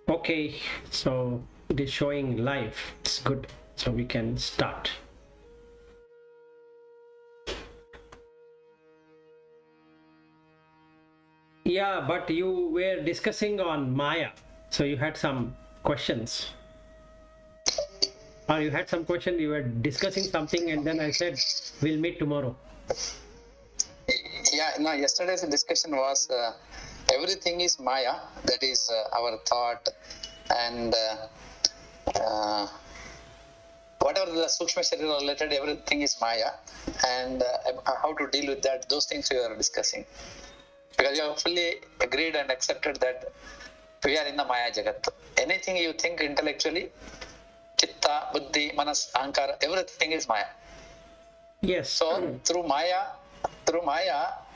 Okay, so it is showing live. It's good. So we can start. Yeah, but you were discussing on Maya. So you had some questions. Or you had some question, you were discussing something, and then I said, we'll meet tomorrow. Yeah, no, yesterday's discussion was everything is Maya, that is our thought, and whatever the Sukshma Sharira related, everything is Maya, and how to deal with that, those things we are discussing. Because you have fully agreed and accepted that we are in the Maya Jagat. Anything you think intellectually, Chitta, Buddhi, Manas, Ahankara, everything is Maya. Yes. So through Maya,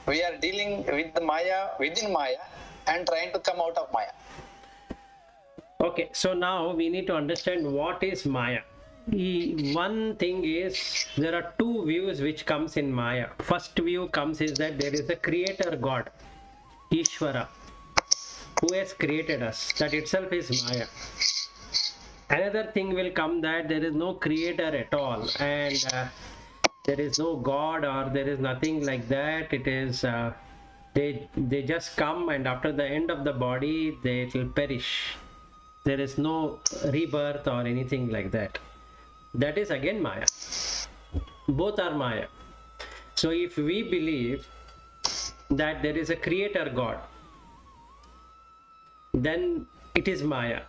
we are dealing with the Maya within Maya and trying to come out of Maya. Okay, so now we need to understand what is Maya. One thing is there are two views which comes in Maya. First view comes is that there is a creator God, Ishvara, who has created us. That itself is Maya. Another thing will come that there is no creator at all, and there is no God or there is nothing like that. It is they just come, and after the end of the body they will perish. There is no rebirth or anything like that. That is again Maya. Both are Maya. So if we believe that there is a creator God, then it is Maya.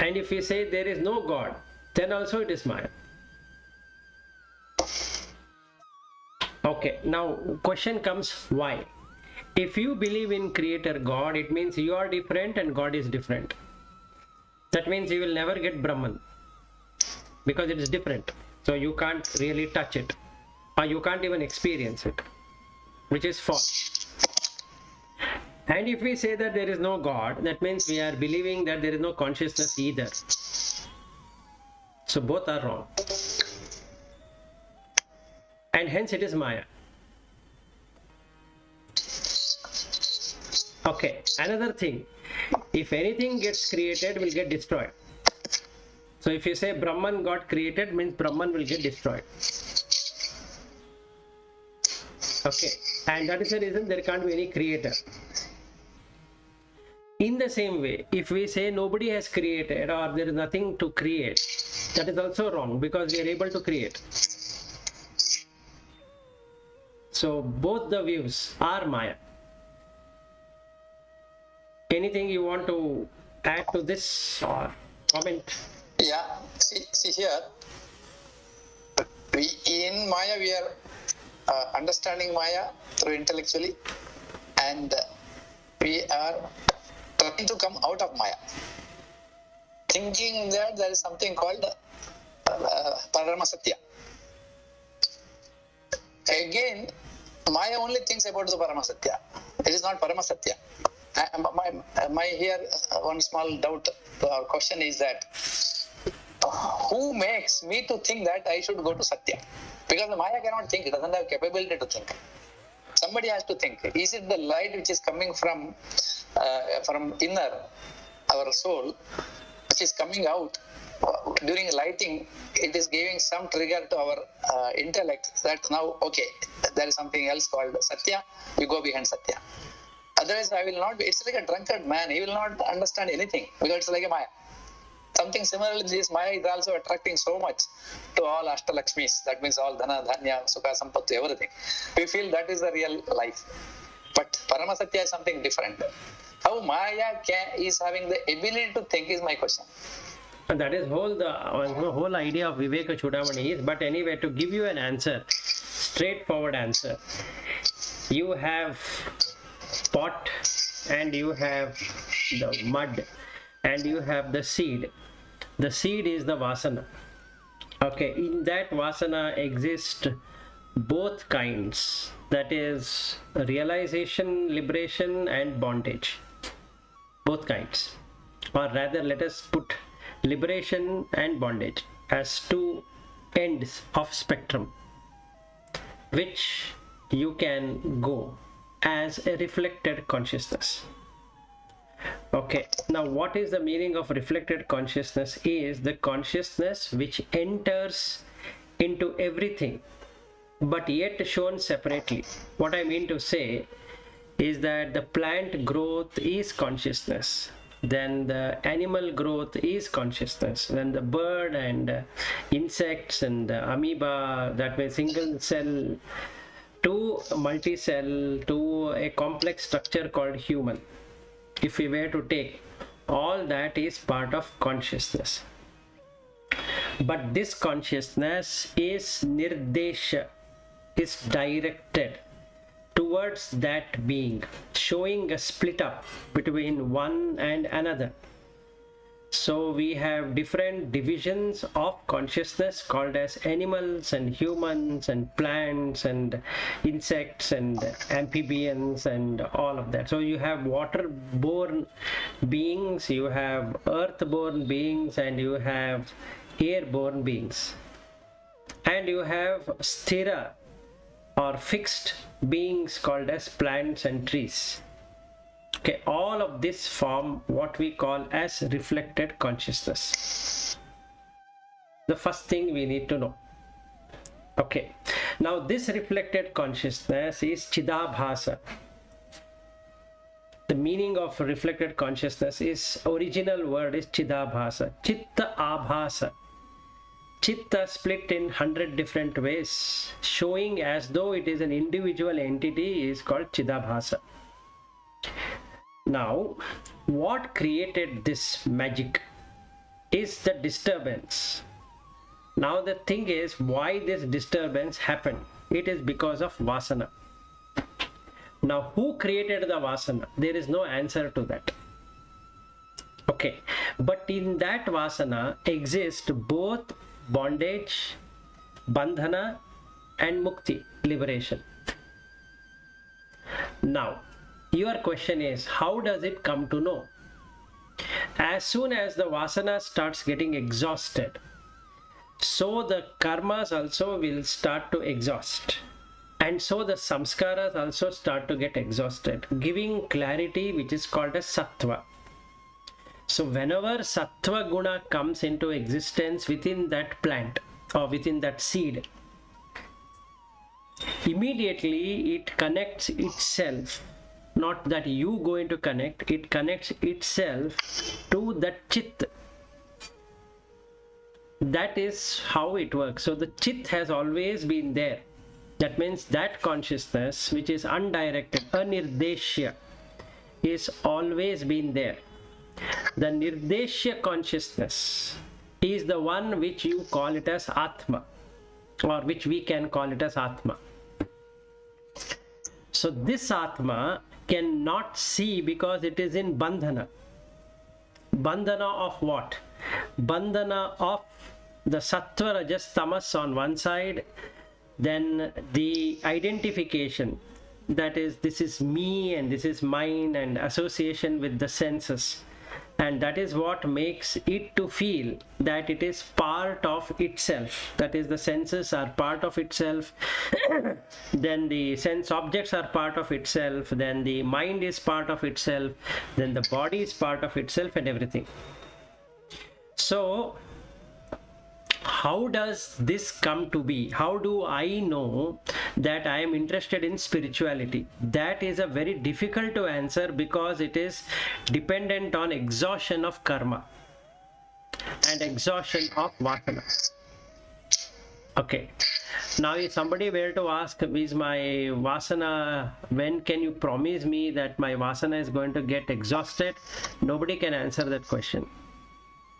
And if we say there is no God, then also it is Maya. Okay, now question comes, why? If you believe in creator God, it means you are different and God is different. That means you will never get Brahman, because it is different. So you can't really touch it, or you can't even experience it, which is false. And if we say that there is no God, that means we are believing that there is no consciousness either. So both are wrong. And hence it is Maya. Okay, another thing. If anything gets created, will get destroyed. So if you say Brahman got created, means Brahman will get destroyed. Okay, and that is the reason there can't be any creator. In the same way, if we say nobody has created or there is nothing to create, that is also wrong, because we are able to create. So both the views are Maya. Anything you want to add to this or comment? Yeah, see here, in Maya we are understanding Maya through intellectually, and we are trying to come out of Maya, thinking that there is something called Paramasatya. Again, Maya only thinks about the Paramasatya. It is not Paramasatya. My here one small doubt or question is that who makes me to think that I should go to Satya? Because the Maya cannot think; it doesn't have capability to think. Somebody has to think. Is it the light which is coming from inner, our soul, which is coming out during lighting? It is giving some trigger to our intellect that now, okay, there is something else called Satya. We go behind Satya. Otherwise, I will not be. It's like a drunkard man. He will not understand anything because it's like a Maya. Something similarly, this Maya is also attracting so much to all Ashtalakshmis. That means all Dhana, Dhanya, Sukha, Sampattu, everything. We feel that is the real life. But Paramasatya is something different. How Maya is having the ability to think is my question. And that is the whole idea of Vivekachudamani is. But anyway, to give you an answer, straightforward answer, you have pot and you have the mud and you have the seed. The seed is the vasana. Okay, in that vasana exist both kinds, that is realization, liberation and bondage. Both kinds, or rather let us put liberation and bondage as two ends of spectrum which you can go as a reflected consciousness. Okay, now what is the meaning of reflected consciousness? Is the consciousness which enters into everything but yet shown separately. What I mean to say is that the plant growth is consciousness, then the animal growth is consciousness, then the bird and insects and amoeba, that way single cell to multi-cell to a complex structure called human. If we were to take, all that is part of consciousness. But this consciousness is nirdesha, is directed towards that being, showing a split up between one and another. So we have different divisions of consciousness called as animals and humans and plants and insects and amphibians and all of that. So you have water-borne beings, you have earth-borne beings, and you have airborne beings. And you have sthira or fixed beings called as plants and trees. Okay, all of this form what we call as reflected consciousness. The first thing we need to know. Okay, now this reflected consciousness is chidabhasa. The meaning of reflected consciousness is, original word is chidabhasa, chitta abhasa. Chitta split in 100 different ways, showing as though it is an individual entity, is called chidabhasa. Now, what created this magic is the disturbance. Now the thing is, why this disturbance happened? It is because of vasana. Now, who created the vasana? There is no answer to that. Okay, but in that vasana exist both bondage, bandhana, and mukti, liberation. Now, your question is, how does it come to know? As soon as the vasana starts getting exhausted, so the karmas also will start to exhaust. And so the samskaras also start to get exhausted, giving clarity which is called as sattva. So whenever sattva guna comes into existence within that plant or within that seed, immediately it connects itself. Not that you going to connect, it connects itself to that chit. That is how it works. So the chit has always been there. That means that consciousness which is undirected, anirdeshya, is always been there. The nirdeshya consciousness is the one which you call it as Atma, or which we can call it as Atma. So this Atma cannot see because it is in bandhana. Bandhana of what? Bandhana of the sattva, rajas, tamas on one side, then the identification, that is, this is me and this is mine, and association with the senses. And that is what makes it to feel that it is part of itself. That is, the senses are part of itself, then the sense objects are part of itself, then the mind is part of itself, then the body is part of itself, and everything. So, how does this come to be? How do I know that I am interested in spirituality? That is a very difficult to answer because it is dependent on exhaustion of karma and exhaustion of vasana. Okay. Now if somebody were to ask, is my vasana, when can you promise me that my vasana is going to get exhausted? Nobody can answer that question,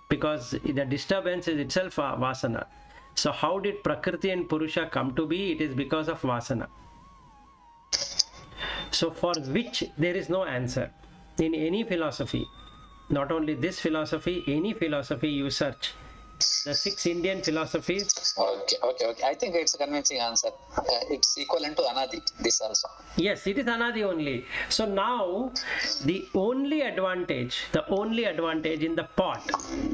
because the disturbance is itself vasana. So how did Prakriti and Purusha come to be? It is because of vasana. So for which there is no answer. In any philosophy, not only this philosophy, any philosophy you search, the 6 Indian philosophies. Okay. I think it's a convincing answer. It's equivalent to Anadi, this also. Yes, it is Anadi only. So now the only advantage in the pot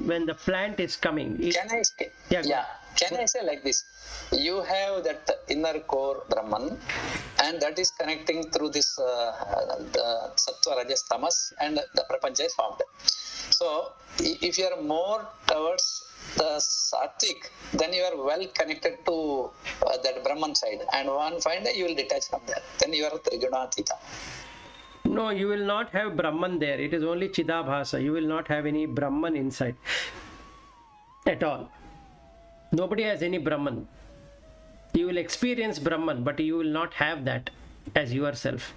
when the plant is coming. Can I? Yeah. Can I say like this? You have that inner core Brahman, and that is connecting through this the Sattva, Rajas, Tamas, and the Prapancha is formed. So, if you are more towards the Sattvic, then you are well connected to that Brahman side, and one fine day you will detach from there. Then you are Trigunatita. No, you will not have Brahman there. It is only Chidabhasa. You will not have any Brahman inside at all. Nobody has any Brahman. You will experience Brahman, but you will not have that as yourself.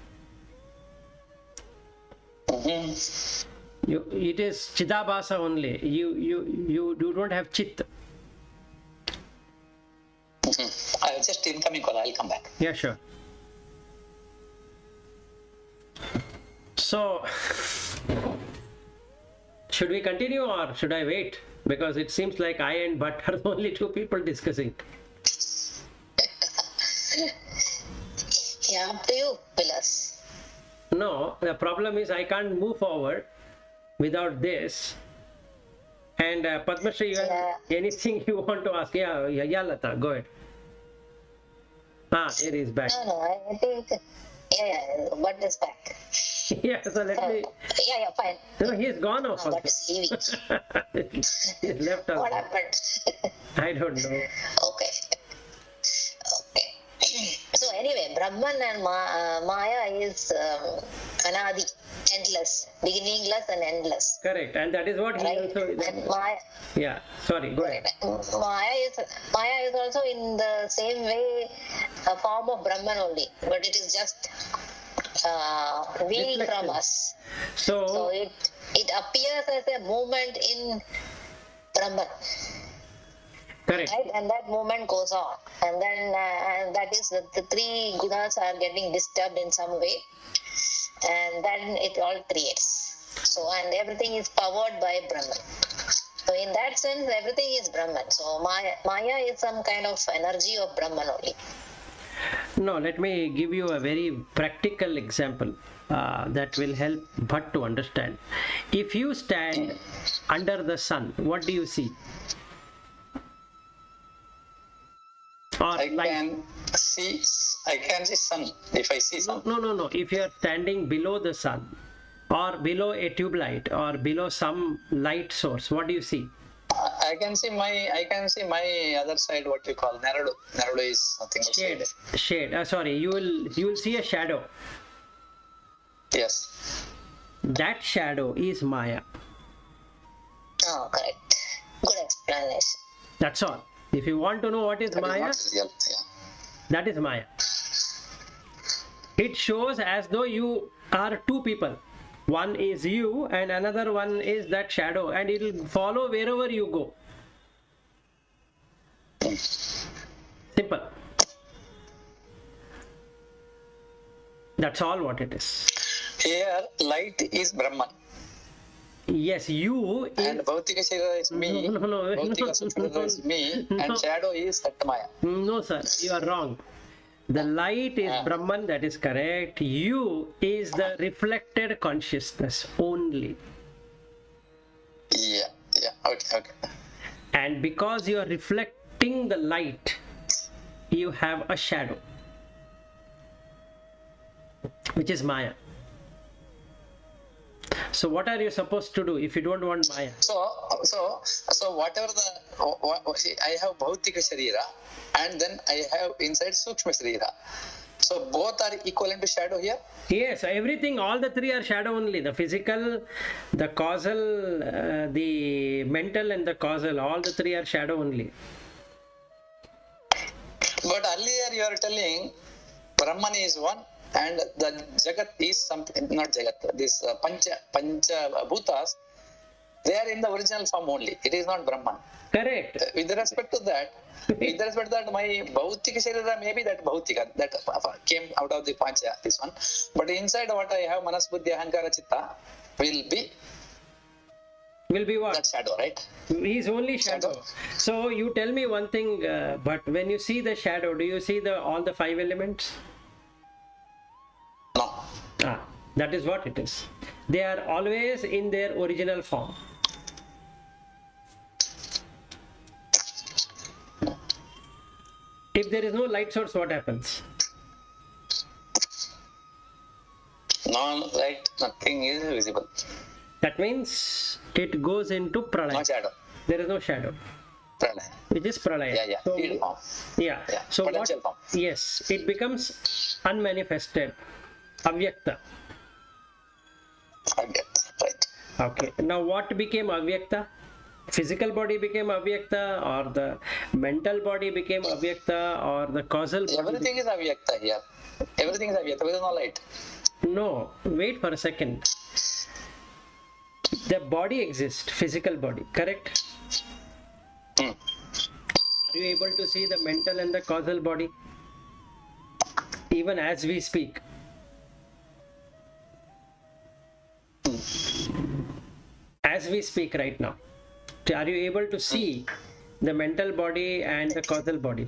It is Chidabhasa only. You don't have Chit. I have just incoming call. I'll come back. Yeah, sure. So, should we continue or should I wait? Because it seems like I and Bhatt are the only two people discussing. Yeah, up to you, Vilas. No, the problem is I can't move forward without this. And Padmashri, you have anything you want to ask? Yeah, Lata, go ahead. Here he is back. No, I think, Bhatt is back. Yeah, so let me. Yeah, fine. No, he's gone off. Bhatt is leaving. He's left us. What happened? I don't know. Okay. So anyway, Brahman and Maya is Anadi, endless, beginningless and endless. Correct, and that is what he Right? also. And Maya, Yeah, sorry, go ahead. Maya is also in the same way a form of Brahman only, but it is just veiled from Reflection. us. So, So it appears as a movement in Brahman. correct. Right? And that movement goes on, and then and that is the three gunas are getting disturbed in some way, and then it all creates. So, and everything is powered by Brahman. So in that sense, everything is Brahman. So Maya is some kind of energy of Brahman only. No, let me give you a very practical example that will help Bhatt to understand. If you stand under the sun, what do you see? Or I light? can see sun if I see sun. No. If you are standing below the sun, or below a tube light, or below some light source, what do you see? I can see my other side. What we call Naradu. Naradu is nothing but shade. Sorry, you will see a shadow. Yes. That shadow is Maya. Oh, correct. Good explanation. That's all. If you want to know what is That Maya, is not real. Yeah. that is Maya. It shows as though you are two people. One is you and another one is that shadow, and it will follow wherever you go. Simple. That's all what it is. Here, light is Brahman. Yes, you And is, Bhautika Sharira is me. No, Bhautika Sharira is me. And shadow is Satmaya. no sir, you are wrong. The light is Brahman, that is correct. You is the reflected consciousness only. Yeah. Okay. And because you are reflecting the light, you have a shadow, which is Maya. So what are you supposed to do if you don't want Maya? So whatever I have Bhautika Sharira and then I have inside Sukshma Sharira. So both are equivalent to shadow here? Yes, everything, all the three are shadow only. The physical, the causal, the mental and the causal, all the three are shadow only. But earlier you are telling Brahman is one and the Jagat is something, not Jagat, this Pancha Bhutas, they are in the original form only. It is not Brahman. Correct. With respect to that, my Bhautika Sharira, maybe that Bhautika, that came out of the Pancha, this one. But inside what I have, Manas, Buddhi, Ahankara, Chitta, Will be what? that shadow, right? He is only shadow. Shadow. So you tell me one thing, but when you see the shadow, do you see all the five elements? No. That is what it is. They are always in their original form. If there is no light source, what happens? Non-light, nothing is visible. That means it goes into No pralaya. shadow. There is no shadow, Pralaya. which is pralaya. Yeah. So, Field form. yeah. Yeah. So what? Potential form. Yes, it becomes unmanifested, avyakta. Right. Okay. Now what became avyakta? Physical body became avyakta, or the mental body became avyakta, or the causal body? Everything is avyakta here. Everything is avyakta. There is no light. No, wait for a second. The body exists, physical body, correct? Hmm. Are you able to see the mental and the causal body? Even as we speak. As we speak right now. Are you able to see the mental body and the causal body?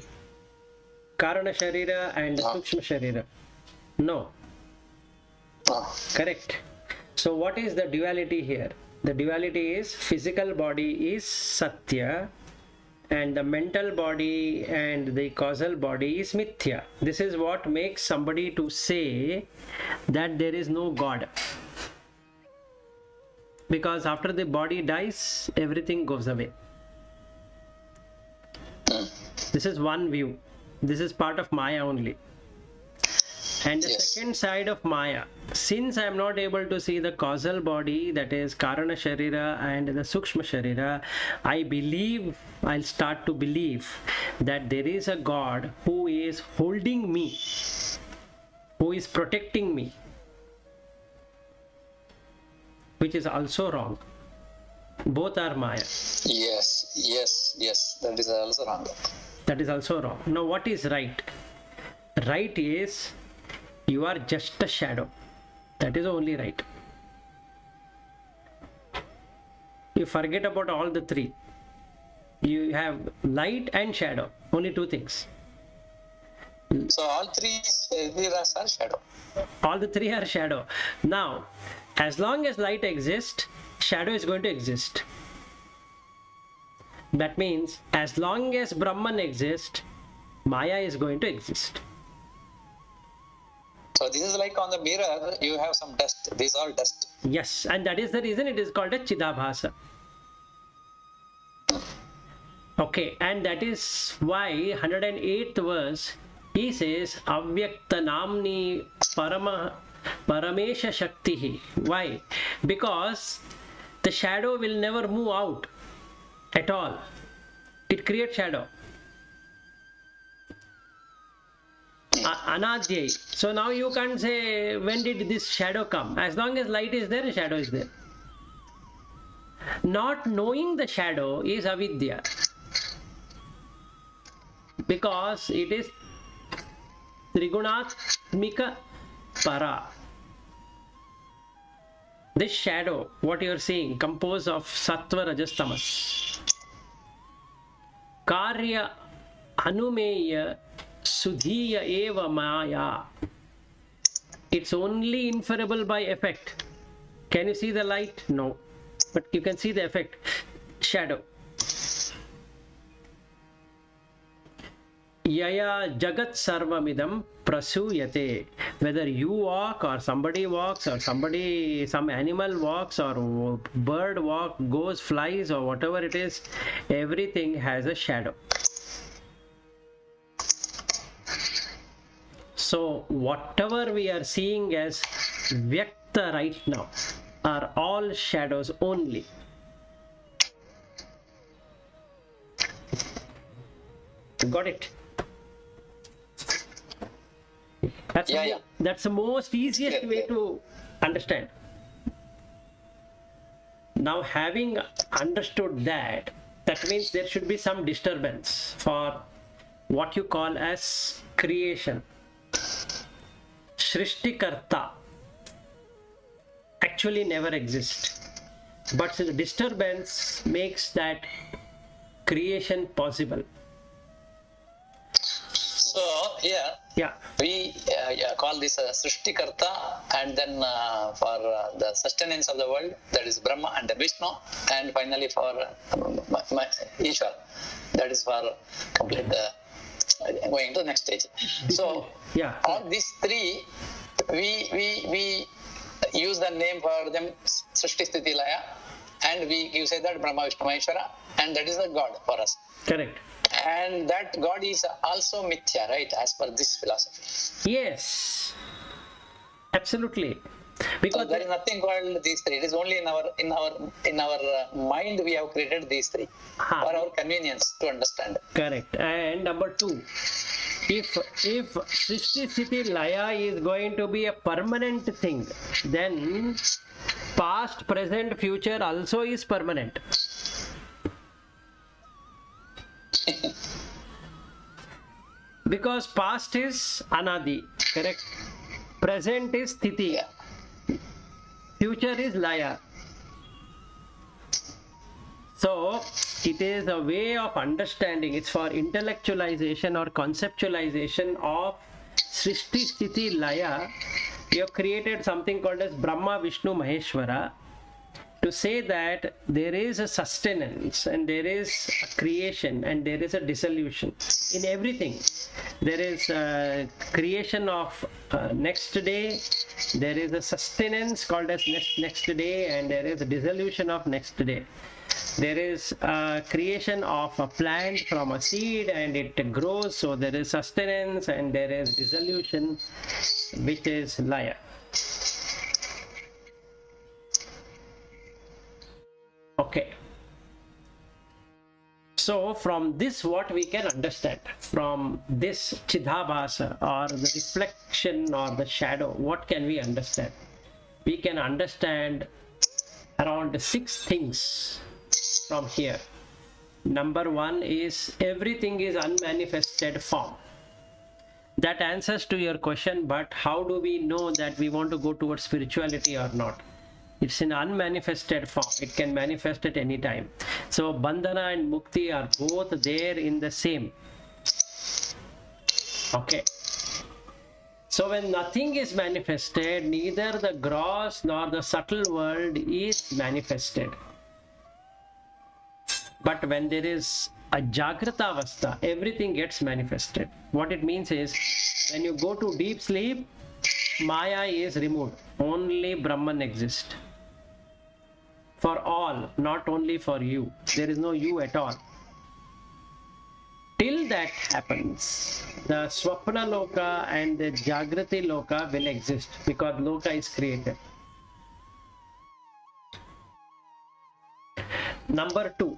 Karana Sharira and the No. Sukshma Sharira? No. No. Correct. So what is the duality here? The duality is physical body is Satya and the mental body and the causal body is Mithya. This is what makes somebody to say that there is no God. Because after the body dies, everything goes away. This is one view. This is part of Maya only. And the Yes. second side of Maya, since I am not able to see the causal body, that is Karana Sharira and the Sukshma Sharira, I'll start to believe that there is a God who is holding me, who is protecting me, which is also wrong. Both are Maya. Yes. That is also wrong. That is also wrong. Now, what is right? Right is you are just a shadow. That is only right. You forget about all the three. You have light and shadow. Only two things. So all three Vedas are shadow. All the three are shadow. Now, as long as light exists, shadow is going to exist. That means as long as Brahman exists, Maya is going to exist. So this is like on the mirror, you have some dust. These are dust. Yes, and that is the reason it is called a Chidabhasa. Okay, and that is why 108th verse he says Avyakta Namni Paramesha Shaktihi. Why? Because the shadow will never move out at all. It creates shadow. Anadhyay. So now you can't say when did this shadow come. As long as light is there, shadow is there. Not knowing the shadow is avidya. Because it is Trigunatmika para. This shadow, what you are seeing, composed of Sattva, Rajas, Tamas. Karya Anumeya Sudhiya Eva Maya. It's only inferable by effect. Can you see the light? No. But you can see the effect. Shadow. Yaya Jagat Sarvamidam Prasuyate. Whether you walk or somebody walks or some animal walks or bird goes, flies or whatever it is, everything has a shadow. So whatever we are seeing as Vyakta right now are all shadows only. Got it? That's the most easiest way to understand. Now, having understood that, that means there should be some disturbance for what you call as creation. Shrishtikarta actually never exists, but the disturbance makes that creation possible. So here we call this Srishtikarta, and then for the sustenance of the world, that is Brahma and Vishnu, and finally for Ishwar, that is for complete going to the next stage. So Yeah. all these three, we use the name for them, Srishti Sthiti Laya, and you say that Brahma Vishnu Maheshwara, and that is the God for us. Correct. And that God is also mithya, right, as per this philosophy. Yes. Absolutely. So Because there is nothing called these three. It is only in our mind we have created these three for our convenience to understand. correct. And number two, if Srishti Sthiti Laya is going to be a permanent thing, then past, present, future also is permanent. Because past is Anadi, correct? Present is Sthiti, Yeah. future is Laya. So it is a way of understanding. It's for intellectualization or conceptualization of Srishti Sthiti Laya. You have created something called as Brahma Vishnu Maheshwara to say that there is a sustenance and there is a creation and there is a dissolution in everything. There is a creation of next day, there is a sustenance called as next day, and there is a dissolution of next day. There is a creation of a plant from a seed and it grows, so there is sustenance, and there is dissolution, which is Laya. Okay. So from this, what we can understand from this Chidabhasa or the reflection or the shadow, what can we understand? We can understand around 6 things from here. Number 1 is everything is unmanifested form. That answers to your question, but how do we know that we want to go towards spirituality or not? It's in unmanifested form. It can manifest at any time. So bandhana and mukti are both there in the same. Okay. So when nothing is manifested, neither the gross nor the subtle world is manifested. But when there is a Jagrata Avastha, everything gets manifested. What it means is, when you go to deep sleep, Maya is removed. Only Brahman exists. For all, not only for you. There is no you at all. Till that happens, the Swapna Loka and the Jagrati Loka will exist, because Loka is created. Number 2,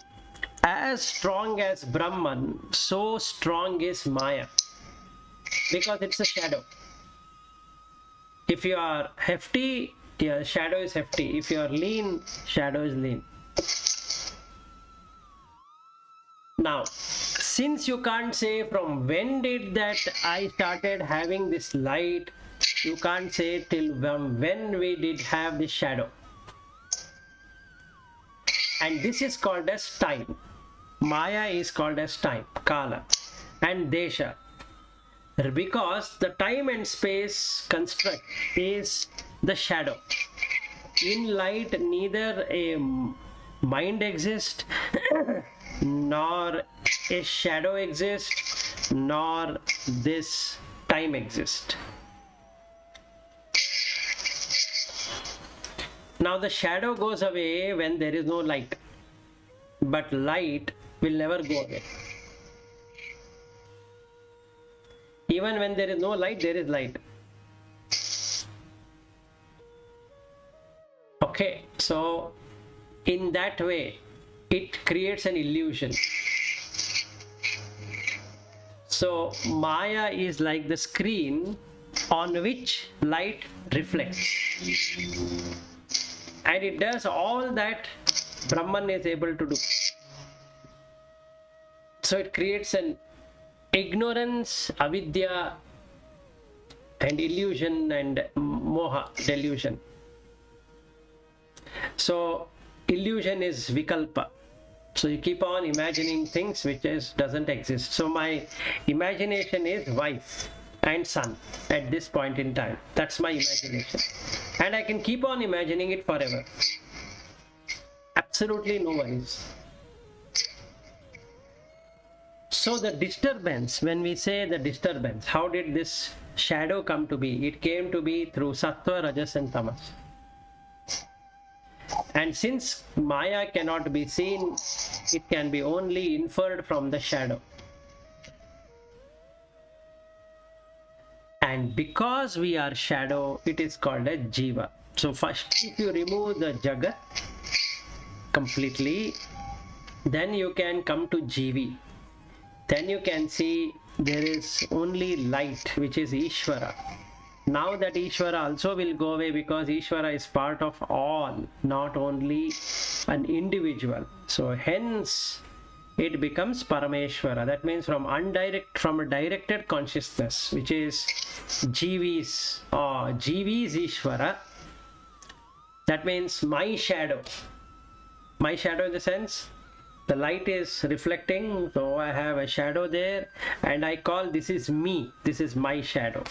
as strong as Brahman, so strong is Maya, because it's a shadow. If you are hefty, yeah, shadow is hefty. If you are lean, shadow is lean. Now, since you can't say from when did that I started having this light, you can't say till when we did have this shadow. And this is called as time. Maya is called as time, Kala, and Desha. Because the time and space construct is the shadow. In light, neither a mind exists, nor a shadow exists, nor this time exists. Now the shadow goes away when there is no light, but light will never go away. Even when there is no light, there is light. Okay, so in that way, it creates an illusion. So Maya is like the screen on which light reflects. And it does all that Brahman is able to do. So it creates an ignorance, avidya, and illusion, and moha, delusion. So illusion is vikalpa. So you keep on imagining things which doesn't exist. So my imagination is wife and son at this point in time. That's my imagination. And I can keep on imagining it forever. Absolutely no worries. So the disturbance, when we say the disturbance, how did this shadow come to be? It came to be through sattva, rajas and tamas. And since Maya cannot be seen, it can be only inferred from the shadow. And because we are shadow, it is called a jiva. So first, if you remove the jagat completely, then you can come to jivi. Then you can see there is only light, which is Ishvara. Now that Ishvara also will go away, because Ishvara is part of all, not only an individual. So hence it becomes Parameshvara. That means from a directed consciousness, which is Jivis or Jivis Ishvara. That means my shadow. My shadow in the sense, the light is reflecting, so I have a shadow there, and I call this is me, this is my shadow.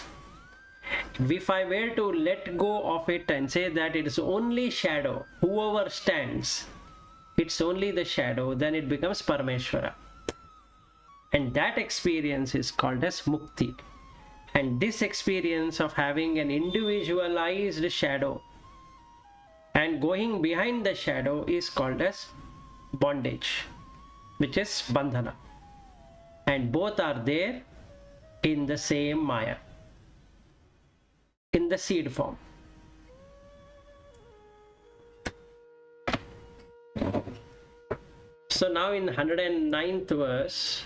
If I were to let go of it and say that it is only shadow, whoever stands, it's only the shadow, then it becomes Parameshvara. And that experience is called as Mukti. And this experience of having an individualized shadow and going behind the shadow is called as bondage, which is Bandhana. And both are there in the same Maya, in the seed form. So now in 109th verse,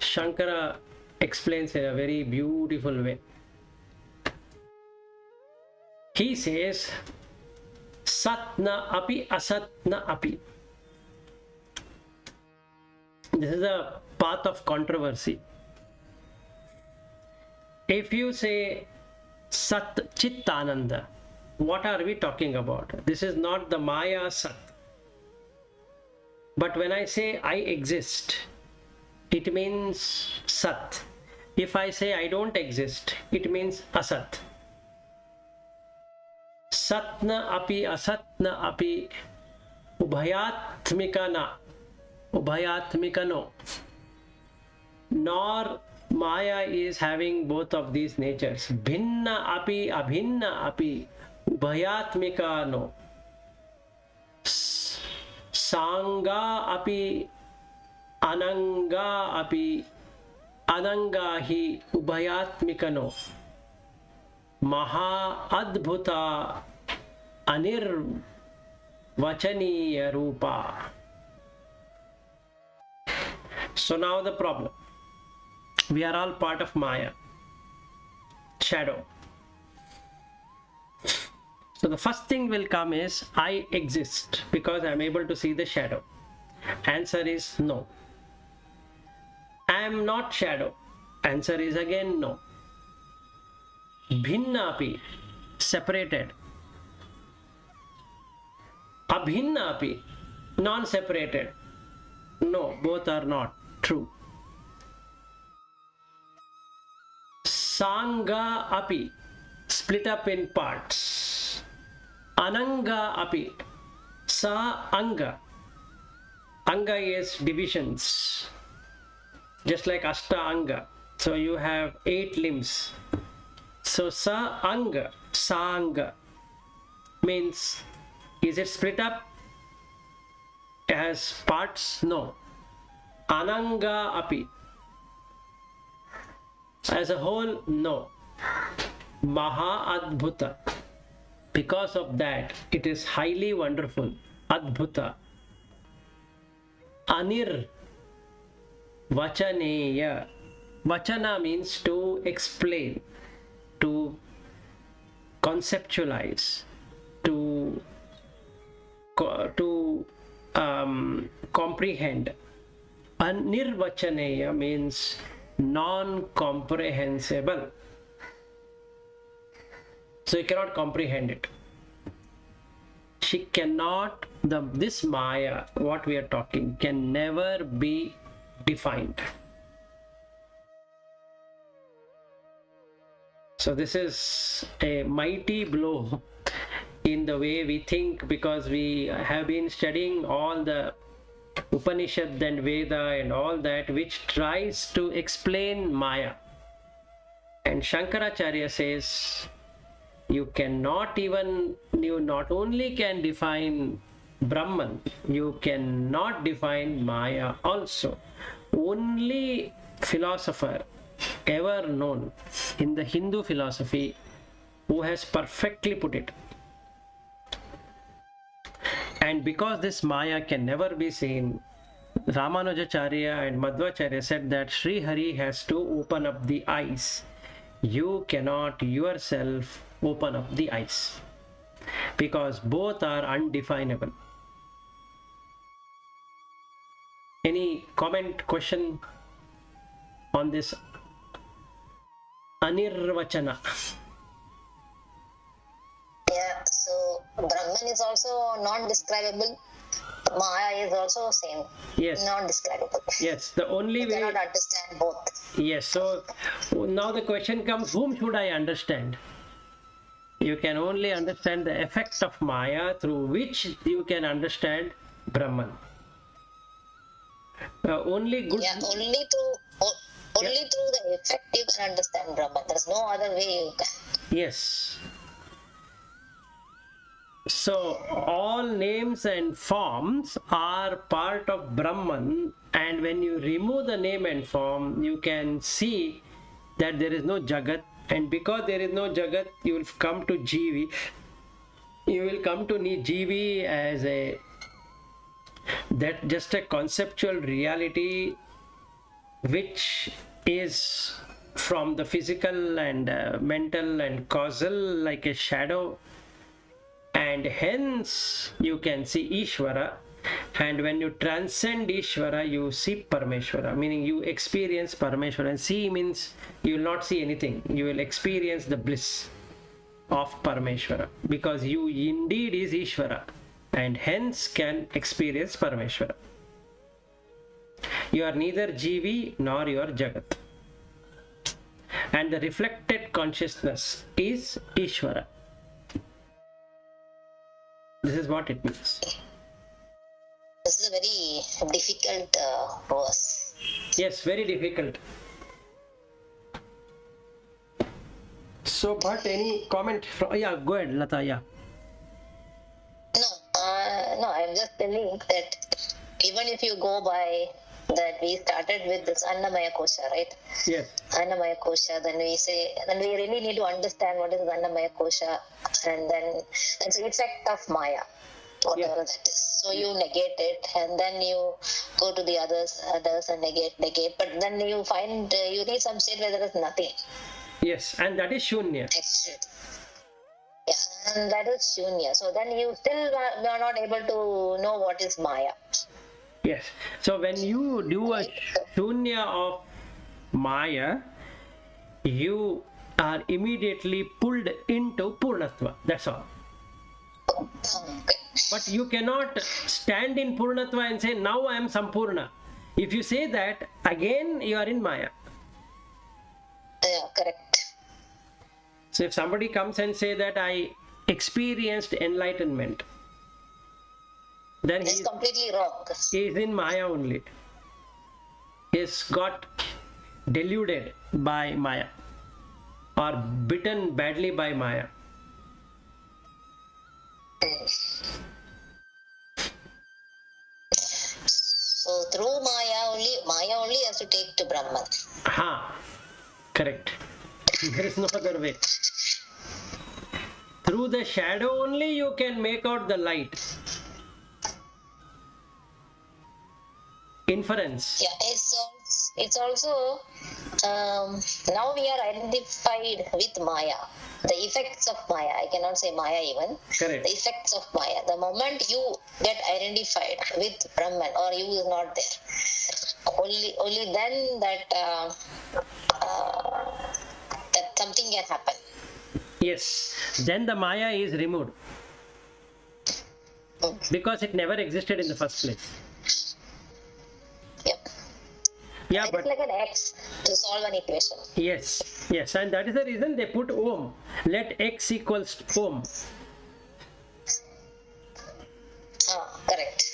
Shankara explains in a very beautiful way. He says, Satna api asatna api. This is a path of controversy. If you say Sat Chittananda, what are we talking about? This is not the Maya Sat. But when I say I exist, it means Sat. If I say I don't exist, it means Asat. Satna api asatna api ubhayatmika na, ubhayatmika no. Nor Maya is having both of these natures. Bhinna api abhinna api ubhayatmika no. Sanga api ananga api ananga hi ubhayatmika no. Maha adbhuta anirvachaniya rupa. So now the problem. We are all part of Maya, shadow. So the first thing will come is I exist because I am able to see the shadow. Answer is no. I am not shadow. Answer is again no. Bhinnapi, separated. Abhinnapi, non-separated. No, both are not true. Sanga api, split up in parts. Ananga api, sa anga. Anga is divisions, just like Ashta Anga. So you have 8 limbs. So sa anga, sanga means, is it split up as parts? No. Ananga api, as a whole? No. Maha adbhuta, because of that it is highly wonderful. Adbhuta. Anir vachaneya. Vachana means to explain, to conceptualize, to comprehend. Anirvachaneya means non-comprehensible. So you cannot comprehend it. She cannot, this Maya, what we are talking, can never be defined. So this is a mighty blow in the way we think, because we have been studying all the Upanishad and Veda and all that, which tries to explain Maya. And Shankaracharya says, you not only can define Brahman, you cannot define Maya also. Only philosopher ever known in the Hindu philosophy who has perfectly put it. And because this Maya can never be seen, Ramanujacharya and Madhvacharya said that Sri Hari has to open up the eyes. You cannot yourself open up the eyes, because both are undefinable. Any comment, question on this Anirvachana? Yeah, so Brahman is also non-describable. Maya is also same. Yes. Non-describable. Yes, the only You way. cannot understand both. Yes, so now the question comes, whom should I understand? You can only understand the effect of Maya, through which you can understand Brahman. Only good. Yeah, only through the effect you can understand Brahman. There's no other way you can. Yes. So all names and forms are part of Brahman, and when you remove the name and form, you can see that there is no Jagat, and because there is no Jagat, you will come to Jivi. You will come to Jivi as just a conceptual reality which is from the physical and mental and causal, like a shadow. And hence you can see Ishvara, and when you transcend Ishvara, you see Parameshvara, meaning you experience Parameshvara. And see means you will not see anything, you will experience the bliss of Parameshvara, because you indeed is Ishvara, and hence can experience Parameshvara. You are neither Jivi nor you are Jagat, and the reflected consciousness is Ishvara. This is what it means. This is a very difficult verse. Yes, very difficult. So, but any comment from? Yeah, go ahead, Lata. Yeah. No, I'm just telling that even if you go by that, we started with this Annamaya Kosha, right? Yes. Annamaya Kosha, then we really need to understand what is Annamaya Kosha, and then it's the effect of Maya, whatever that is. So you negate it, and then you go to the others and negate, but then you find you reach some state where there is nothing. Yes, and that is Shunya. Actually. Yeah, and that is Shunya. So then you still are not able to know what is Maya. Yes. So when you do a Shunya of Maya, you are immediately pulled into Purnatva. That's all. Okay. But you cannot stand in Purnatva and say, now I am Sampurna. If you say that, again you are in Maya. Yeah, correct. So if somebody comes and say that I experienced enlightenment, then It's completely wrong. he is in Maya only. He's got deluded by Maya, or bitten badly by Maya. So through Maya only has to take to Brahman. Correct. There is no other way. Through the shadow only you can make out the light. Inference. Yeah, it's also now we are identified with Maya, the effects of Maya. I cannot say Maya even. Correct. The effects of Maya. The moment you get identified with Brahman, or you is not there, only then that something can happen. Yes. Then the Maya is removed, because it never existed in the first place. Yep. Yeah, It's but like an X to solve an equation. yes, and that is the reason they put Om. Let X equals Om. Correct.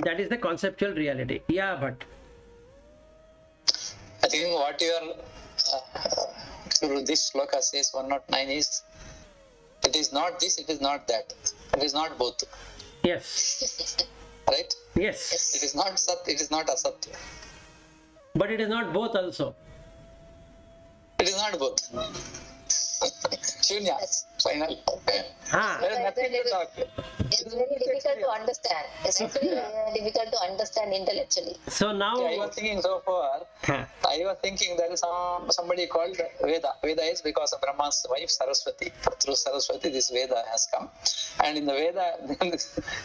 That is the conceptual reality. Yeah, but I think what you are through this sloka says 109 is, it is not this, it is not that, it is not both, yes, right? yes, It is not sat, it is not asat. but it is not both also. It is not both. Shunya, final. Ah. There is nothing to talk. It's very difficult to understand. It's actually difficult to understand intellectually. So now, I was thinking so far, Huh. I was thinking there is somebody called Veda. Veda is because of Brahma's wife Saraswati. Through Saraswati, this Veda has come. And in the Veda,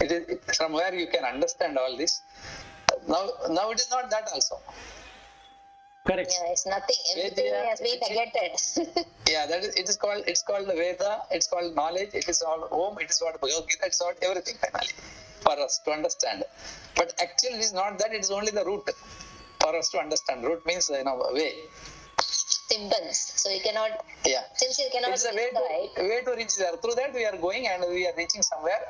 it is from where you can understand all this. Now it is not that also. correct. Yeah, it's nothing. Everything has been negated. Yeah, that is. It's called the Veda. It's called knowledge. It is all Om. It is what Bhagavad Gita. It's what everything finally for us to understand. But actually, it is not that. It is only the root for us to understand. Root means way. Symbols. So you cannot. Yeah. Since you cannot It's a way to reach there. Through that we are going and we are reaching somewhere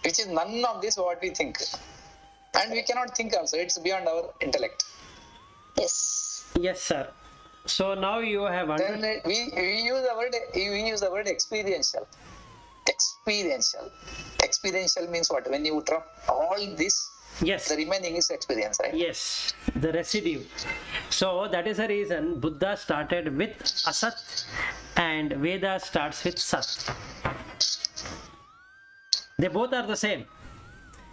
which is none of this what we think. And we cannot think also. It's beyond our intellect. Yes. Yes, sir. So now you have understood. Then we use the word experiential. Experiential means what? When you drop all this, Yes. the remaining is experience, right? Yes, the residue. So that is the reason Buddha started with Asat and Veda starts with Sat. They both are the same.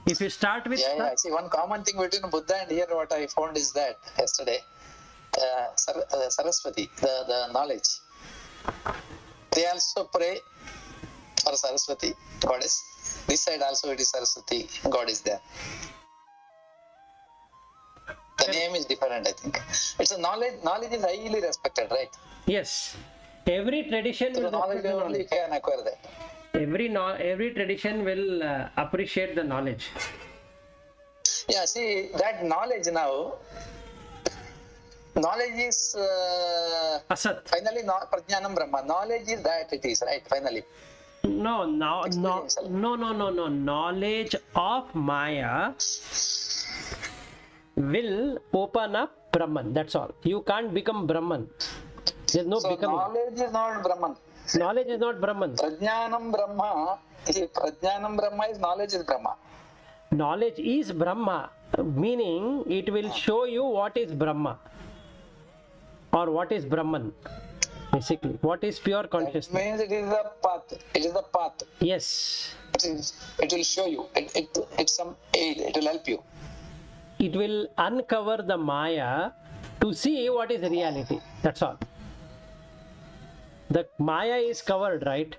If you start with Yeah. Sat, See, one common thing between Buddha and here what I found is that yesterday, Saraswati, the knowledge, they also pray for Saraswati, goddess. This side also it is Saraswati, God is there. The name is different, I think. It's a knowledge is highly respected, right? yes, every tradition So will knowledge respect the only you knowledge. can acquire that. Every tradition will appreciate the knowledge. Yeah, see, that knowledge now, knowledge is Asat. finally not Prajnanam Brahma. Knowledge is that it is, right? Finally. No. Experiential. No. Knowledge of Maya will open up Brahman. That's all. You can't become Brahman. There's no So becoming. knowledge is not Brahman. Knowledge is not Brahman. Prajnanam Brahma is knowledge is Brahma. Knowledge is Brahma, meaning it will show you what is Brahma or what is Brahman. Basically, what is pure That consciousness. means it is the path. It is the path. Yes, It will show you. It's some aid. It will help you. it will uncover the Maya to see what is reality. That's all. The Maya is covered, right?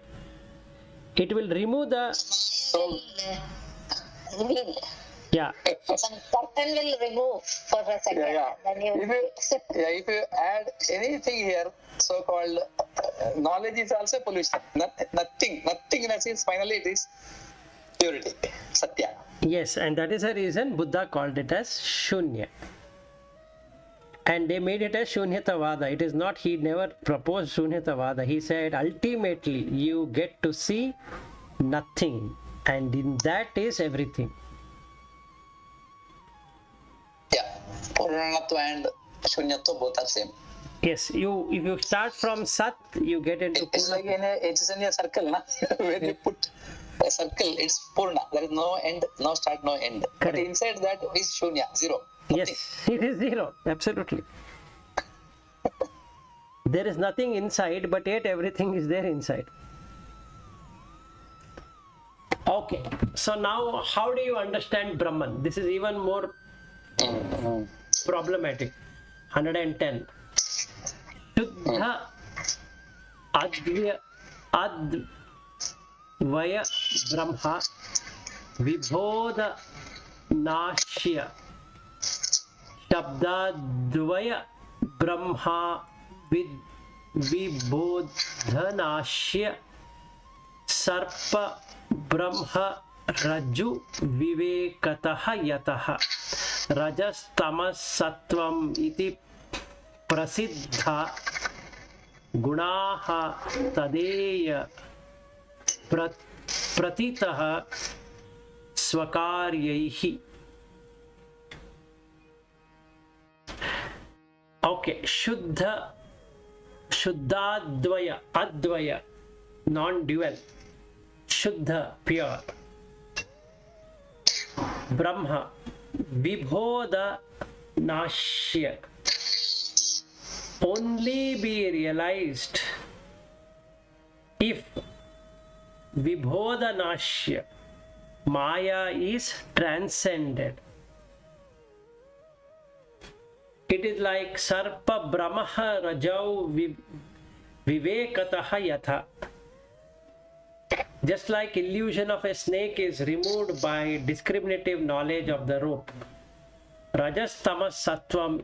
It will remove the, So Reveal. yeah, Some curtain will remove for a second. yeah. Then you If you add anything here, so-called knowledge is also pollution. Nothing in a sense. Finally, it is purity, satya. yes, and that is the reason Buddha called it as Shunya. And they made it as Shunyatavada. It is not, he never proposed Shunyatavada. He said ultimately you get to see nothing, and in that is everything. Yeah, Purnatva and Shunyatva both are same. Yes, if you start from Sat, you get into It's like it's in a circle, na? When you put a circle, it's Purna. There is no end, no start, no end. Correct. But inside that is Shunya, zero. Yes, it is zero, absolutely. There is nothing inside, but yet everything is there inside. Okay, so now how do you understand Brahman? This is even more problematic. 110. Shuddha Advaya Brahma Vibodha Nashya Shabdadvaya Brahma Vibodhanashya Sarpa Brahma Raju Vivekataha Yataha Rajastamas Sattvam iti Prasiddha Gunaha Tadeya pratitah swakaryaihi. Okay, Shuddha, Shuddhadvaya, Advaya, non-dual. Shuddha, pure. Brahma, Vibhoda, Nashya. Only be realized if Vibhoda Nashya, Maya is transcended. It is like Sarpa Brahmaha Rajau Vivekataha Yatha. Just like illusion of a snake is removed by discriminative knowledge of the rope. Rajas Tamas Sattvam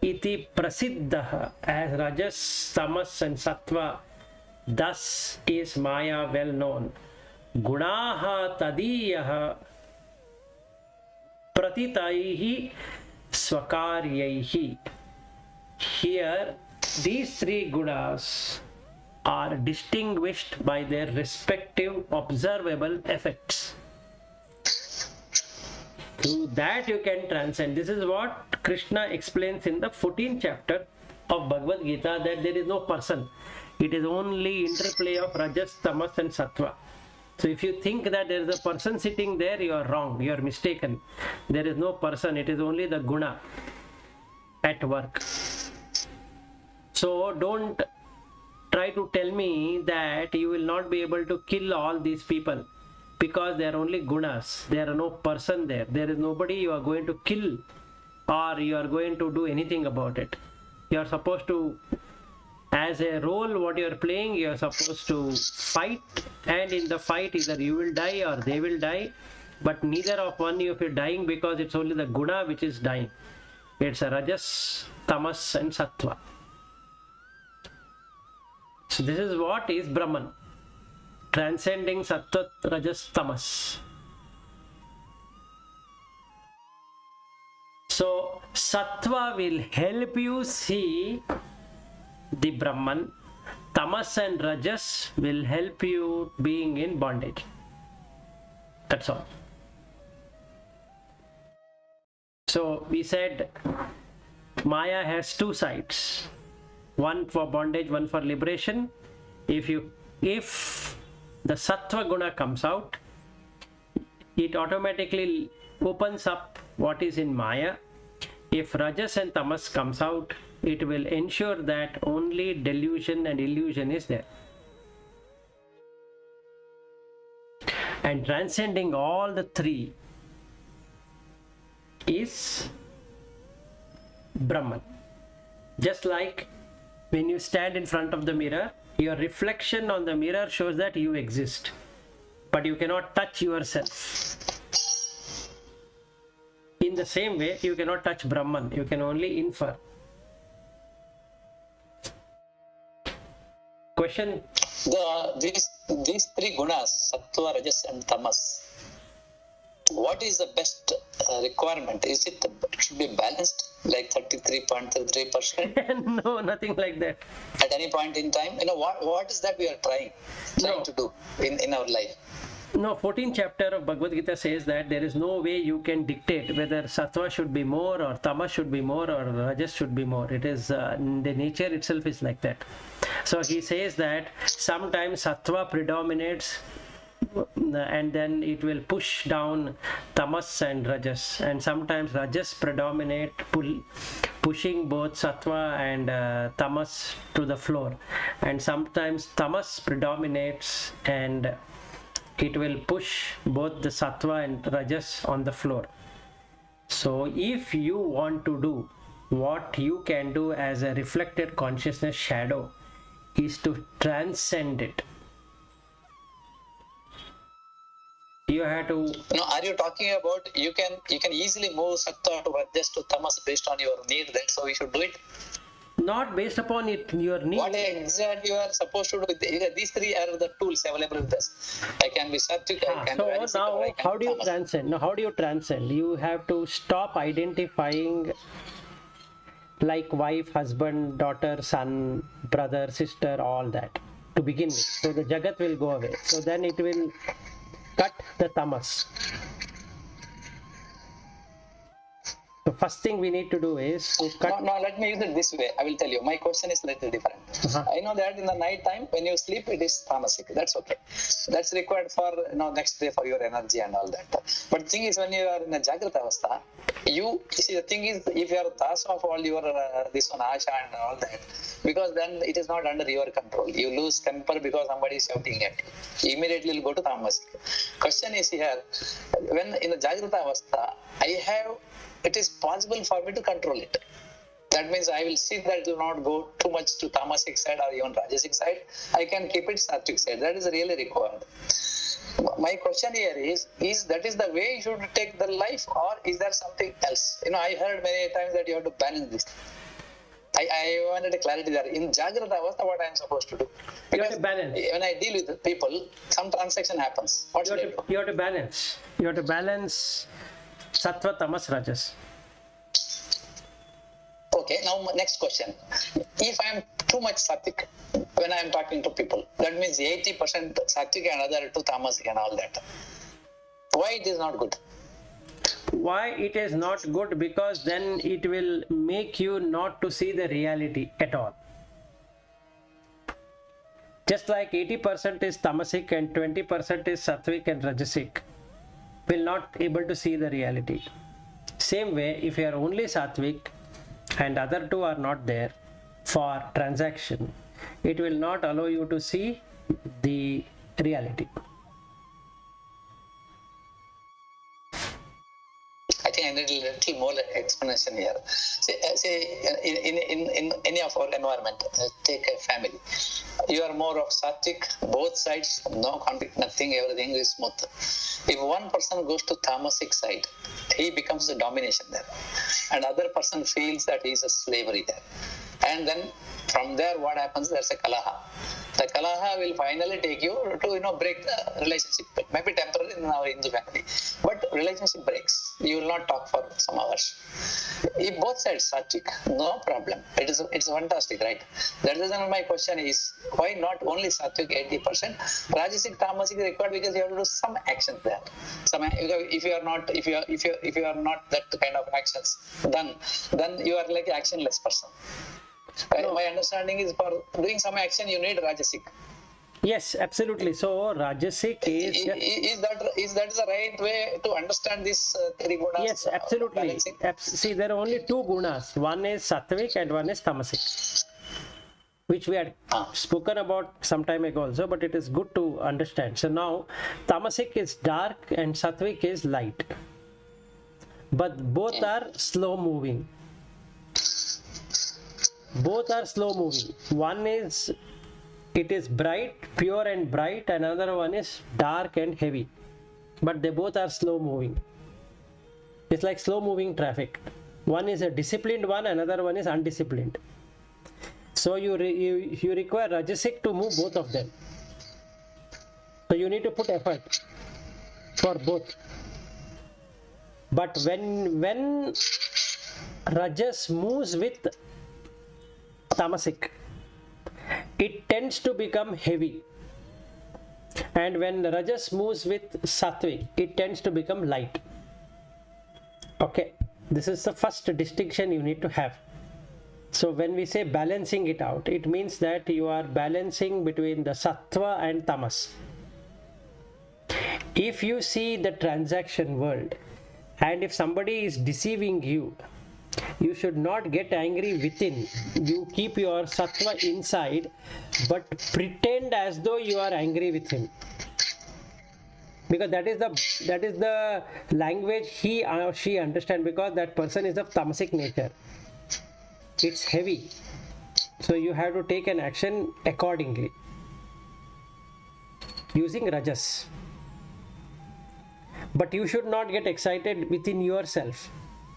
iti prasiddha, as Rajas, Tamas and Sattva, thus is Maya well known. Gunaha tadiyaha pratitaihi swakaryaihi. Here, these three gunas are distinguished by their respective observable effects. Through that you can transcend. This is what Krishna explains in the 14th chapter of Bhagavad Gita, that there is no person. It is only interplay of Rajas, Tamas and Sattva. So if you think that there is a person sitting there, you are wrong, you are mistaken. There is no person, it is only the guna at work. So don't try to tell me that you will not be able to kill all these people, because they are only gunas. There are no person there. There is nobody you are going to kill or you are going to do anything about it. You are supposed to, as a role what you are playing, you are supposed to fight, and in the fight either you will die or they will die, but neither of one of you is dying, because it's only the guna which is dying. It's a Rajas, Tamas and Sattva. So this is what is Brahman, transcending Sattva, Rajas, Tamas. So Sattva will help you see the Brahman. Tamas and Rajas will help you being in bondage. That's all. So we said Maya has two sides. One for bondage, one for liberation. If the Sattva guna comes out, it automatically opens up what is in Maya. If Rajas and Tamas comes out, it will ensure that only delusion and illusion is there. And transcending all the three is Brahman. Just like when you stand in front of the mirror, your reflection on the mirror shows that you exist, but you cannot touch yourself. In the same way, you cannot touch Brahman, you can only infer. Question? These three gunas, Sattva, Rajas and Tamas, what is the best requirement? Is it should be balanced, like 33.33%? No, nothing like that. At any point in time, what is that we are trying to do in our life? No, 14th chapter of Bhagavad Gita says that there is no way you can dictate whether Sattva should be more or Tamas should be more or Rajas should be more. It is the nature itself is like that. So he says that sometimes Sattva predominates and then it will push down Tamas and Rajas, and sometimes Rajas predominate, pushing both Sattva and Tamas to the floor, and sometimes Tamas predominates and it will push both the Sattva and Rajas on the floor. So if you want to do what you can do as a reflected consciousness shadow is to transcend it. You have to. No, are you talking about you can easily move Sattva to Rajas to Tamas based on your need? That so we should do it. Not based upon your need. What exactly you are supposed to do with these three are the tools available with us. I can be Sattvic, I can be Rajasic, now I can how be do you Tamas. transcend? Now how do you transcend? You have to stop identifying like wife, husband, daughter, son, brother, sister, all that. to begin with. So the Jagat will go away. So then it will cut the tamas. The first thing we need to do is to cut. No, let me use it this way. I will tell you. My question is slightly different. I know that in the night time when you sleep, it is tamasic. That's okay. That's required for next day for your energy and all that. But the thing is, when you are in a Jagrata Avastha, you see the thing is, if you are das of all your this one asha and all that, because then it is not under your control. You lose temper because somebody is shouting at you. Immediately you will go to tamasic. Question is here, when in the Jagrata Avastha, it is possible for me to control it. That means I will see that it will not go too much to tamasic side or even rajasic side. I can keep it sattvic side. That is really required. My question here is that is the way you should take the life, or is there something else? I heard many times that you have to balance this. I wanted a clarity there. In Jagrata Avastha, what I am supposed to do? You have to balance. When I deal with people, some transaction happens. What should I do? You have to balance. You have to balance sattva, tamas, rajas. Okay, now next question. If I am too much sattvic when I am talking to people, that means 80% sattvic and other 2 tamasic and all that. Why it is not good? Why it is not good? Because then it will make you not to see the reality at all. Just like 80% is tamasic and 20% is sattvic and rajasic, will not able to see the reality. Same way, if you are only sattvic and other 2 are not there for transaction, it will not allow you to see the reality. I think I need a little more explanation here. Say in any of our environment, take a family. You are more of sattvic, both sides, no conflict, nothing, everything is smooth. If one person goes to tamasic side, he becomes the domination there. And other person feels that he is a slavery there. And then from there what happens, there's a kalaha. The kalaha will finally take you to break the relationship. It may be temporary in our Hindu family, but relationship breaks. You will not talk for some hours. If both sides sattvic, no problem. It's fantastic, right? That is my question is, why not only sattvic 80%? Rajasic, tamasic is required because you have to do some action there. If you are not that kind of actions, then you are like an actionless person. No. My understanding is for doing some action you need rajasic. Yes, absolutely. So rajasic is that the right way to understand this 3 gunas? Yes, absolutely. See, there are only 2 gunas. One is sattvic and one is tamasic, which we had spoken about some time ago also, but it is good to understand. So now tamasic is dark and sattvic is light, but both are slow moving. Both are slow moving. One is, it is bright, pure and bright, and another one is dark and heavy. But they both are slow moving. It's like slow moving traffic. One is a disciplined one, another one is undisciplined. So you require rajasic to move both of them. So you need to put effort for both. But when rajas moves with tamasic, it tends to become heavy, and when rajas moves with sattvic, it tends to become light. Okay, this is the first distinction you need to have. So when we say balancing it out, it means that you are balancing between the sattva and tamas. If you see the transaction world, and if somebody is deceiving you, you should not get angry within. You keep your sattva inside, but pretend as though you are angry with him, because that is the language he or she understand, because that person is of tamasic nature. It's heavy, so you have to take an action accordingly using rajas. But you should not get excited within yourself.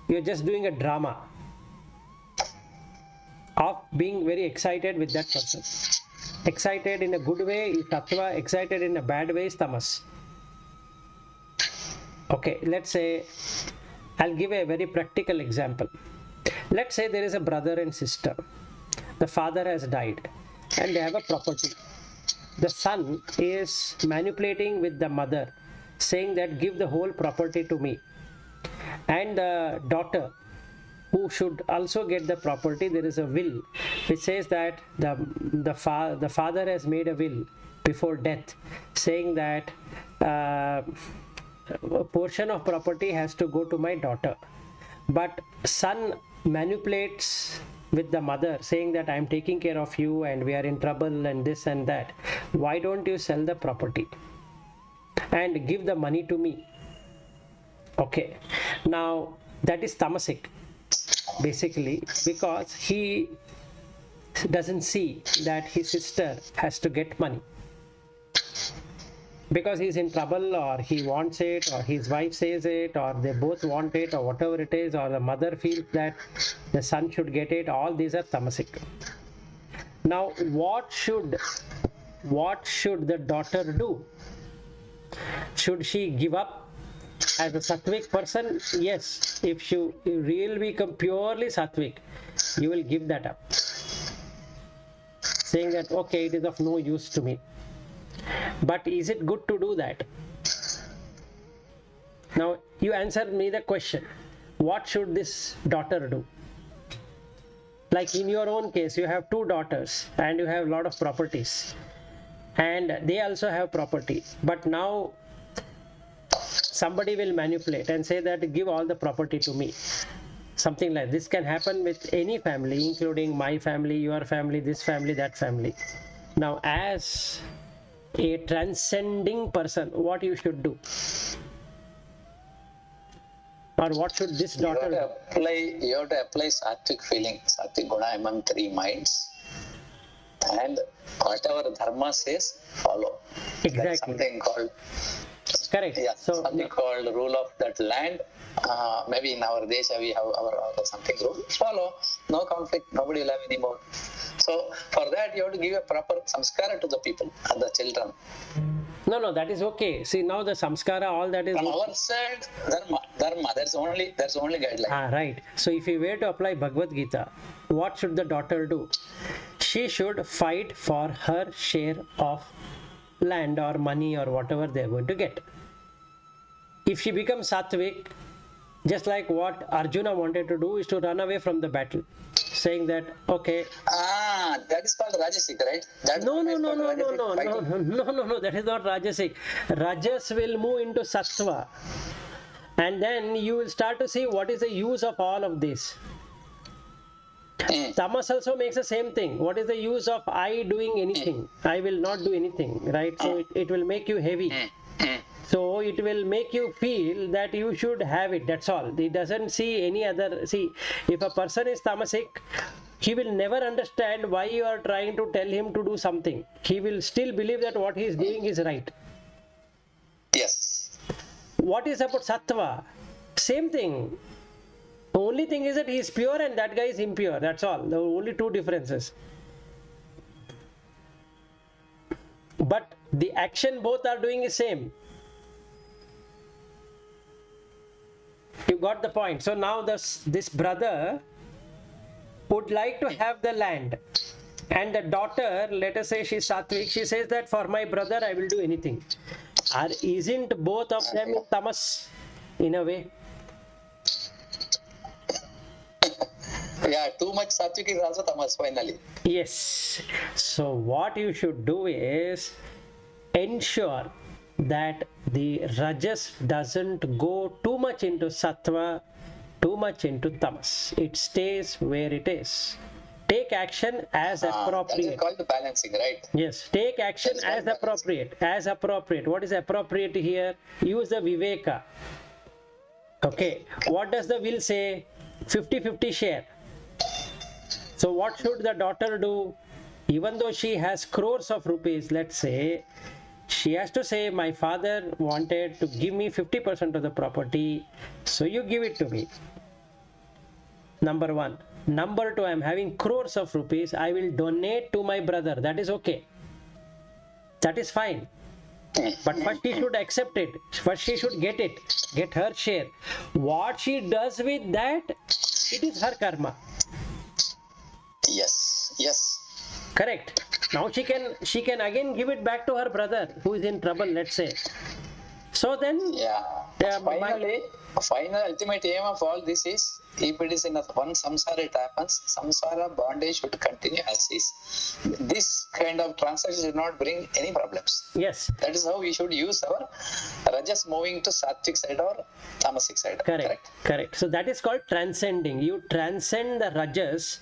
You're just doing a drama of being very excited with that person. Excited in a good way is sattva, excited in a bad way is tamas. Okay, let's say, I'll give a very practical example. Let's say there is a brother and sister. The father has died and they have a property. the son is manipulating with the mother, saying that give the whole property to me, and the daughter, who should also get the property, there is a will which says that the father has made a will before death, saying that a portion of property has to go to my daughter. But son manipulates with the mother, saying that I am taking care of you and we are in trouble and this and that. Why don't you sell the property and give the money to me? Okay, now that is tamasic, basically, because he doesn't see that his sister has to get money because he's in trouble, or he wants it, or his wife says it, or they both want it, or whatever it is, or the mother feels that the son should get it. All these are tamasic. Now what should the daughter do? Should she give up as a sattvic person? Yes, if you really become purely sattvic, you will give that up, saying that okay, it is of no use to me. But is it good to do that? Now you answer me the question, what should this daughter do? Like in your own case, you have two daughters and you have a lot of properties, and they also have property, but now somebody will manipulate and say that give all the property to me. Something like this can happen with any family, including my family, your family, this family, that family. Now as a transcending person, what you should do, or what should this daughter do? You have to apply sattvic feeling, sattvic guna among three minds, and whatever dharma says, follow. Exactly. Like something called, correct. yeah, So something called rule of that land. Maybe in our desha we have our something rule. Follow, no conflict, nobody will have any more. So for that you have to give a proper samskara to the people, the children. no, that is okay. See, now the samskara, all that is From our side, dharma. That's only guideline. right. So if you were to apply Bhagavad Gita, what should the daughter do? She should fight for her share of land or money or whatever they are going to get. If she becomes sattvic, just like what Arjuna wanted to do is to run away from the battle, saying that okay. That is called rajasic, right? No, that is not rajasic. Rajas will move into sattva, and then you will start to see what is the use of all of this. Tamas also makes the same thing. What is the use of I doing anything? I will not do anything, right? So it will make you heavy. So it will make you feel that you should have it. That's all. He doesn't see any other. See, if a person is tamasic, he will never understand why you are trying to tell him to do something. He will still believe that what he is doing is right. Yes. What is about sattva? Same thing. The only thing is that he is pure and that guy is impure. That's all. The only two differences. But the action both are doing is same. You got the point. So now this brother would like to have the land, and the daughter, let us say she's sattvic, she says that for my brother I will do anything. Isn't both of them in tamas in a way? Yeah, too much sattvic is also tamas finally. Yes. So what you should do is ensure that the rajas doesn't go too much into sattva, too much into tamas. It stays where it is. Take action as appropriate. That is called the balancing, right? Yes, take action as appropriate. As appropriate. What is appropriate here? Use the viveka. Okay. What does the will say? 50-50 share. So what should the daughter do? Even though she has crores of rupees, let's say, she has to say, my father wanted to give me 50% of the property, so you give it to me. Number one. Number two, I am having crores of rupees, I will donate to my brother. That is okay. That is fine. But first she should accept it. First she should get it. Get her share. What she does with that, it is her karma. Yes. Correct. Now she can again give it back to her brother who is in trouble, let's say. So then, Final ultimate aim of all this is, if it is in one samsara it happens, samsara bondage should continue as is. This kind of transaction should not bring any problems. yes, That is how we should use our rajas moving to sattvic side or tamasic side. correct. So that is called transcending. You transcend the rajas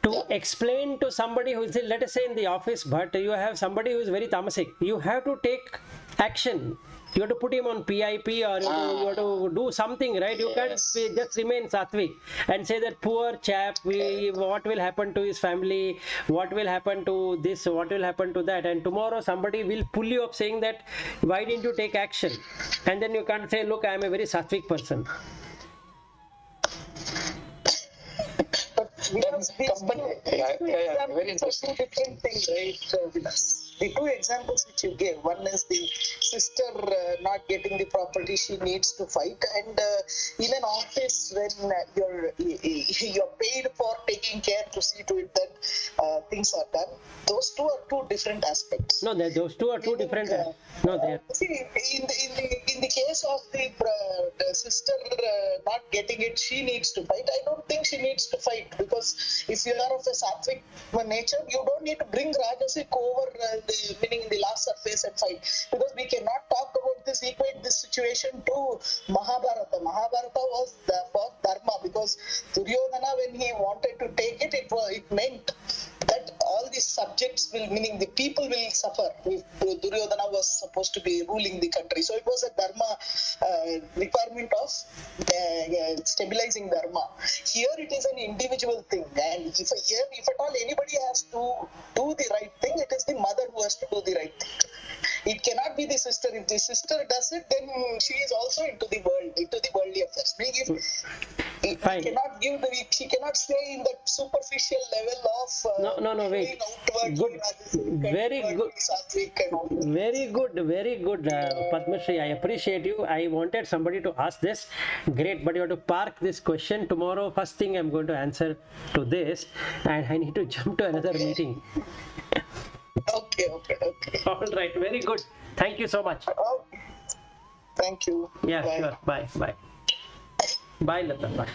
to explain to somebody who is, let us say in the office, but you have somebody who is very tamasic. You have to take action. You have to put him on PIP, or you have to do something, right? You can't just remain sattvic and say that poor chap, what will happen to his family, what will happen to this, what will happen to that, and tomorrow somebody will pull you up saying that, why didn't you take action? And then you can't say, look, I am a very sattvic person. Very interesting. Two different things, right? The two examples which you gave, one is the sister not getting the property she needs to fight, and in an office when you're paid for taking care to see to it that things are done. Those two are two different aspects. No, those two are two different. No, they are. See, in the case of the sister not getting it, she needs to fight. I don't think she needs to fight, because if you are of a sattvic nature, you don't need to bring rajasic over meaning in the last surface and fight, because we cannot talk about this, equate this situation to Mahabharata. Mahabharata was for dharma, because Duryodhana, when he wanted to take it, it meant that all these subjects will, meaning the people will suffer if Duryodhana was supposed to be ruling the country. So it was a dharma requirement of stabilizing dharma. Here it is an individual thing, and if at all anybody has to do the right thing, it is the mother who has to do the right thing. It cannot be the sister. If the sister does it, then she is also into the world, into the worldly affairs. Fine. She cannot stay in that superficial level of No, wait. Good. Very good, Padma Shri. I appreciate you. I wanted somebody to ask this. Great, but you have to park this question. Tomorrow, first thing I'm going to answer to this, and I need to jump to another meeting. Okay. All right, very good. Thank you so much. Okay. Thank you. Yeah, Bye. sure. Bye. Bye, Lata. Bye.